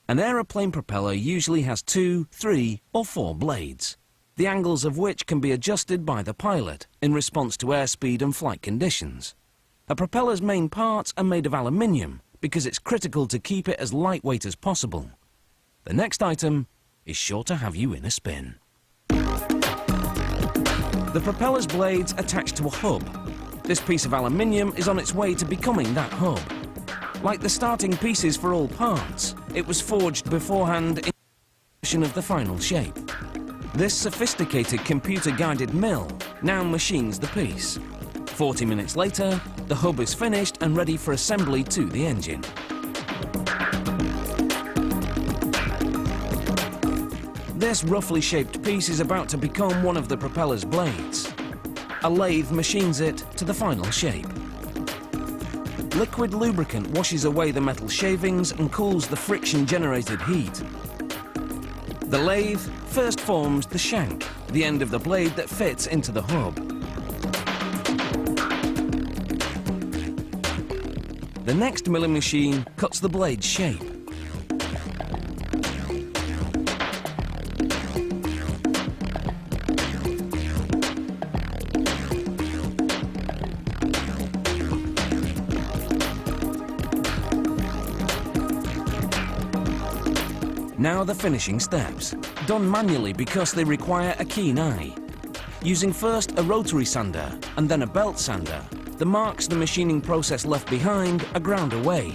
An aeroplane propeller usually has 2, 3 or 4 blades, the angles of which can be adjusted by the pilot in response to airspeed and flight conditions. A propeller's main parts are made of aluminium because it's critical to keep it as lightweight as possible. The next item is sure to have you in a spin. The propeller's blades attach to a hub. This piece of aluminium is on its way to becoming that hub. Like the starting pieces for all parts, it was forged beforehand in anticipation of the final shape. This sophisticated computer-guided mill now machines the piece. 40 minutes later, the hub is finished and ready for assembly to the engine. This roughly shaped piece is about to become one of the propeller's blades. A lathe machines it to the final shape. Liquid lubricant washes away the metal shavings and cools the friction-generated heat. The lathe first forms the shank, the end of the blade that fits into the hub. The next milling machine cuts the blade's shape. Now the finishing steps, done manually because they require a keen eye. Using first a rotary sander and then a belt sander, the marks the machining process left behind are ground away.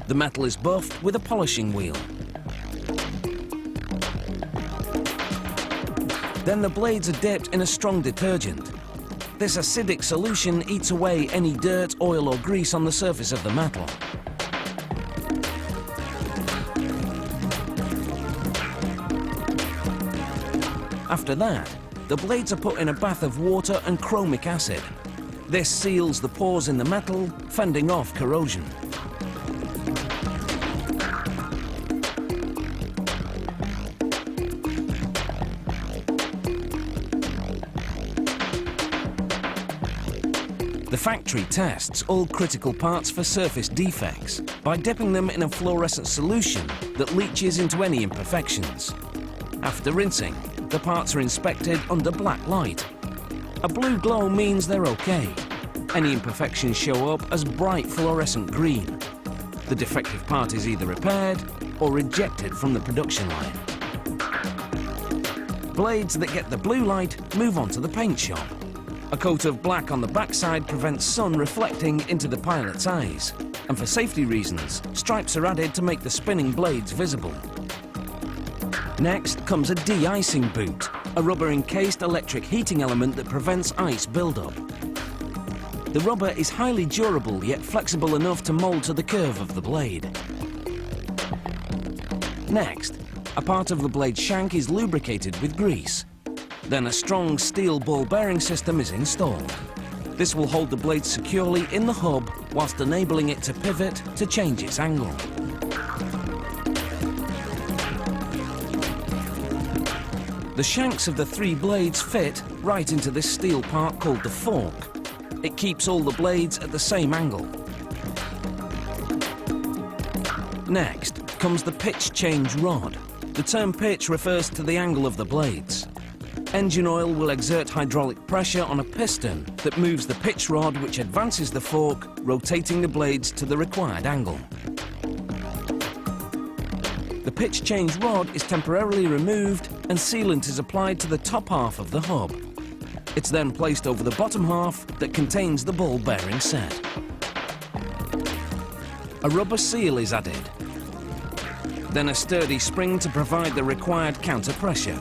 The metal is buffed with a polishing wheel. Then the blades are dipped in a strong detergent. This acidic solution eats away any dirt, oil or grease on the surface of the metal. After that, the blades are put in a bath of water and chromic acid. This seals the pores in the metal, fending off corrosion. The factory tests all critical parts for surface defects by dipping them in a fluorescent solution that leaches into any imperfections. After rinsing, the parts are inspected under black light. A blue glow means they're okay. Any imperfections show up as bright fluorescent green. The defective part is either repaired or rejected from the production line. Blades that get the blue light move on to the paint shop. A coat of black on the backside prevents sun reflecting into the pilot's eyes. And for safety reasons, stripes are added to make the spinning blades visible. Next comes a de-icing boot, a rubber-encased electric heating element that prevents ice buildup. The rubber is highly durable yet flexible enough to mold to the curve of the blade. Next, a part of the blade shank is lubricated with grease. Then a strong steel ball bearing system is installed. This will hold the blade securely in the hub whilst enabling it to pivot to change its angle. The shanks of the 3 blades fit right into this steel part called the fork. It keeps all the blades at the same angle. Next comes the pitch change rod. The term pitch refers to the angle of the blades. Engine oil will exert hydraulic pressure on a piston that moves the pitch rod, which advances the fork, rotating the blades to the required angle. The pitch change rod is temporarily removed and sealant is applied to the top half of the hub. It's then placed over the bottom half that contains the ball bearing set. A rubber seal is added. Then a sturdy spring to provide the required counter pressure.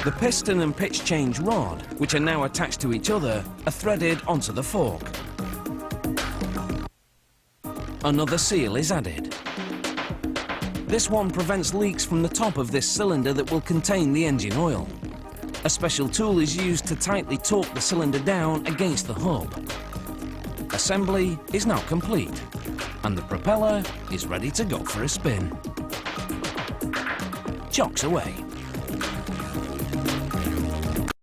The piston and pitch change rod, which are now attached to each other, are threaded onto the fork. Another seal is added. This one prevents leaks from the top of this cylinder that will contain the engine oil. A special tool is used to tightly torque the cylinder down against the hub. Assembly is now complete, and the propeller is ready to go for a spin. Chocks away.